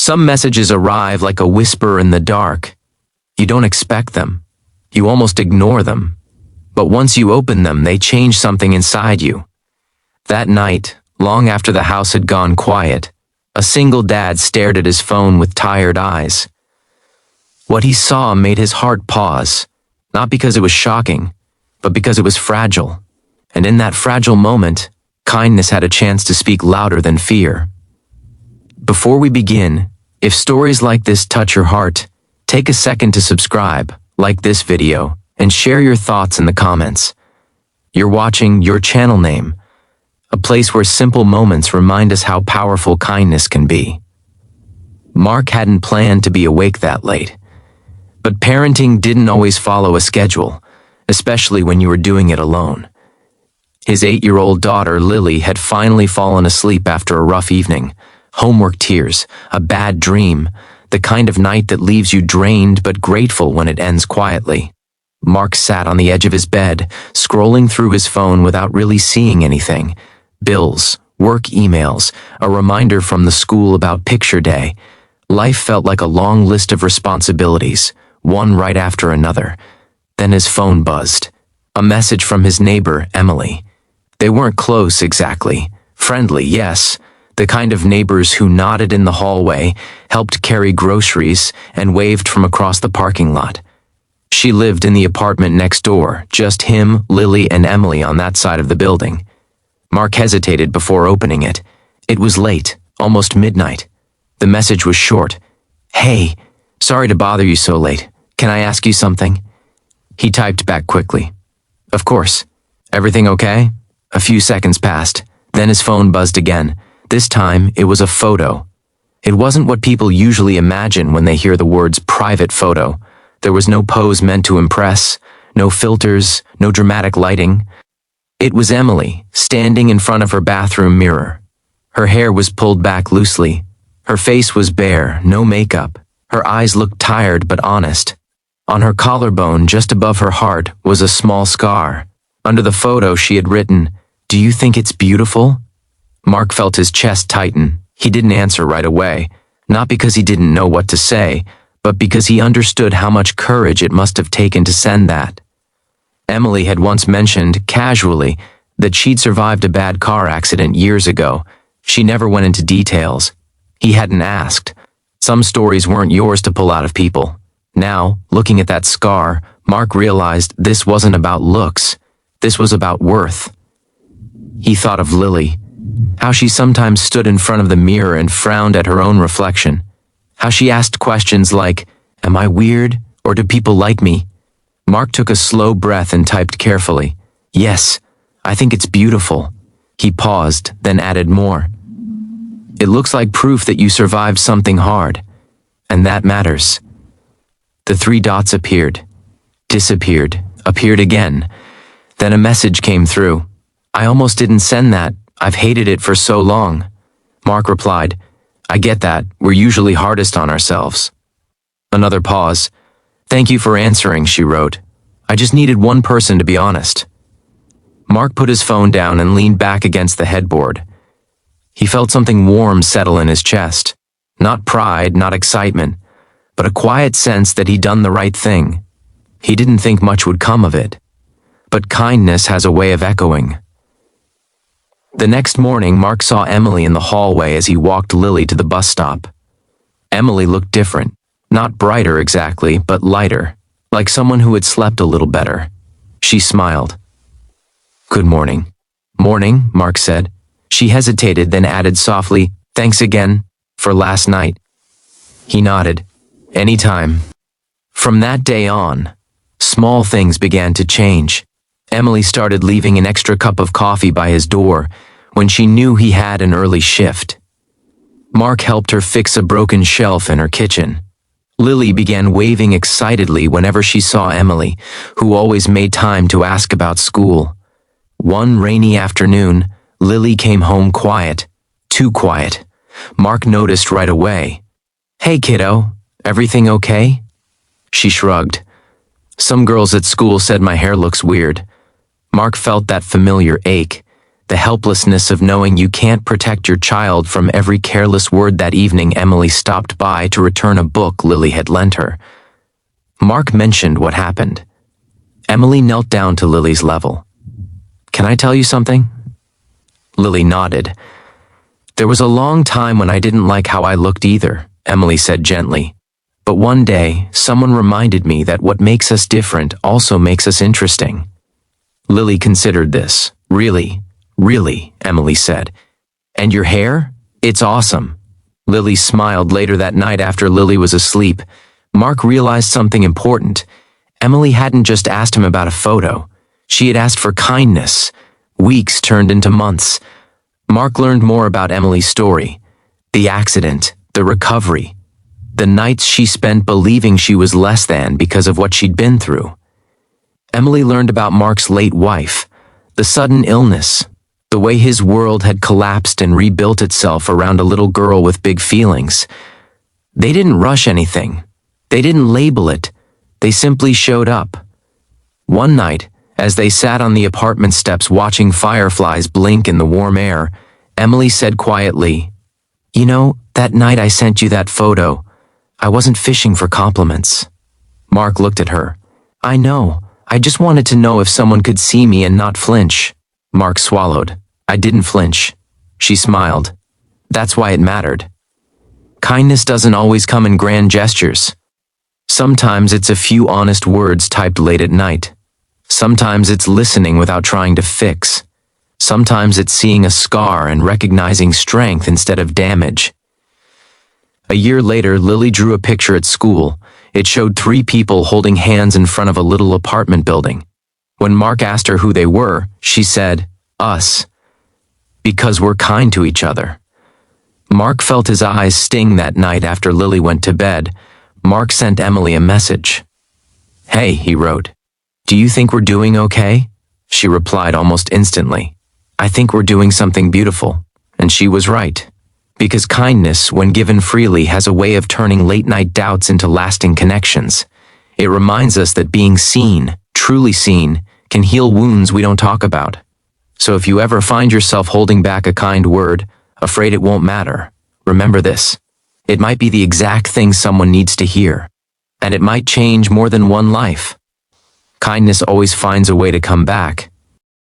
Some messages arrive like a whisper in the dark. You don't expect them. You almost ignore them. But once you open them, they change something inside you. That night, long after the house had gone quiet, a single dad stared at his phone with tired eyes. What he saw made his heart pause, not because it was shocking, but because it was fragile. And in that fragile moment, kindness had a chance to speak louder than fear. Before we begin, if stories like this touch your heart, take a second to subscribe, like this video, and share your thoughts in the comments. You're watching Your Channel Name, a place where simple moments remind us how powerful kindness can be. Mark hadn't planned to be awake that late. But parenting didn't always follow a schedule, especially when you were doing it alone. His 8-year-old daughter, Lily, had finally fallen asleep after a rough evening. Homework tears, a bad dream, the kind of night that leaves you drained but grateful when it ends quietly. Mark sat on the edge of his bed, scrolling through his phone without really seeing anything. Bills, work emails, a reminder from the school about picture day. Life felt like a long list of responsibilities, one right after another. Then his phone buzzed. A message from his neighbor, Emily. They weren't close exactly. Friendly, yes. The kind of neighbors who nodded in the hallway, helped carry groceries, and waved from across the parking lot. She lived in the apartment next door, just him, Lily, and Emily on that side of the building. Mark hesitated before opening it. It was late, almost midnight. The message was short. "Hey, sorry to bother you so late. Can I ask you something?" He typed back quickly. "Of course. Everything okay?" A few seconds passed. Then his phone buzzed again. This time, it was a photo. It wasn't what people usually imagine when they hear the words private photo. There was no pose meant to impress, no filters, no dramatic lighting. It was Emily, standing in front of her bathroom mirror. Her hair was pulled back loosely. Her face was bare, no makeup. Her eyes looked tired but honest. On her collarbone, just above her heart, was a small scar. Under the photo, she had written, "Do you think it's beautiful?" Mark felt his chest tighten. He didn't answer right away, not because he didn't know what to say, but because he understood how much courage it must have taken to send that. Emily had once mentioned, casually, that she'd survived a bad car accident years ago. She never went into details. He hadn't asked. Some stories weren't yours to pull out of people. Now, looking at that scar, Mark realized this wasn't about looks. This was about worth. He thought of Lily. How she sometimes stood in front of the mirror and frowned at her own reflection. How she asked questions like, "Am I weird, or do people like me?" Mark took a slow breath and typed carefully, "Yes, I think it's beautiful." He paused, then added more. "It looks like proof that you survived something hard, and that matters." The 3 dots appeared, disappeared, appeared again. Then a message came through. "I almost didn't send that. I've hated it for so long." Mark replied, "I get that. We're usually hardest on ourselves." Another pause. "Thank you for answering," she wrote. "I just needed one person to be honest." Mark put his phone down and leaned back against the headboard. He felt something warm settle in his chest. Not pride, not excitement, but a quiet sense that he'd done the right thing. He didn't think much would come of it. But kindness has a way of echoing. The next morning, Mark saw Emily in the hallway as he walked Lily to the bus stop. Emily looked different. Not brighter exactly, but lighter, like someone who had slept a little better. She smiled. "Good morning." "Morning," Mark said. She hesitated, then added softly, "Thanks again, for last night." He nodded. "Anytime." From that day on, small things began to change. Emily started leaving an extra cup of coffee by his door when she knew he had an early shift. Mark helped her fix a broken shelf in her kitchen. Lily began waving excitedly whenever she saw Emily, who always made time to ask about school. One rainy afternoon, Lily came home quiet, too quiet. Mark noticed right away. "Hey kiddo, everything okay?" She shrugged. "Some girls at school said my hair looks weird." Mark felt that familiar ache, the helplessness of knowing you can't protect your child from every careless word. That evening, Emily stopped by to return a book Lily had lent her. Mark mentioned what happened. Emily knelt down to Lily's level. "Can I tell you something?" Lily nodded. "There was a long time when I didn't like how I looked either," Emily said gently. "But one day, someone reminded me that what makes us different also makes us interesting." Lily considered this. "Really? Really?" Emily said. "And your hair? It's awesome." Lily smiled. Later that night, after Lily was asleep, Mark realized something important. Emily hadn't just asked him about a photo. She had asked for kindness. Weeks turned into months. Mark learned more about Emily's story. The accident, the recovery, the nights she spent believing she was less than because of what she'd been through. Emily learned about Mark's late wife, the sudden illness, the way his world had collapsed and rebuilt itself around a little girl with big feelings. They didn't rush anything. They didn't label it. They simply showed up. One night, as they sat on the apartment steps watching fireflies blink in the warm air, Emily said quietly, "You know, that night I sent you that photo, I wasn't fishing for compliments." Mark looked at her. "I know. I just wanted to know if someone could see me and not flinch." Mark swallowed. "I didn't flinch." She smiled. "That's why it mattered." Kindness doesn't always come in grand gestures. Sometimes it's a few honest words typed late at night. Sometimes it's listening without trying to fix. Sometimes it's seeing a scar and recognizing strength instead of damage. A year later, Lily drew a picture at school. It showed 3 people holding hands in front of a little apartment building. When Mark asked her who they were, she said, "Us. Because we're kind to each other." Mark felt his eyes sting that night after Lily went to bed. Mark sent Emily a message. "Hey," he wrote. "Do you think we're doing okay?" She replied almost instantly, "I think we're doing something beautiful." And she was right. Because kindness, when given freely, has a way of turning late-night doubts into lasting connections. It reminds us that being seen, truly seen, can heal wounds we don't talk about. So if you ever find yourself holding back a kind word, afraid it won't matter, remember this. It might be the exact thing someone needs to hear. And it might change more than one life. Kindness always finds a way to come back.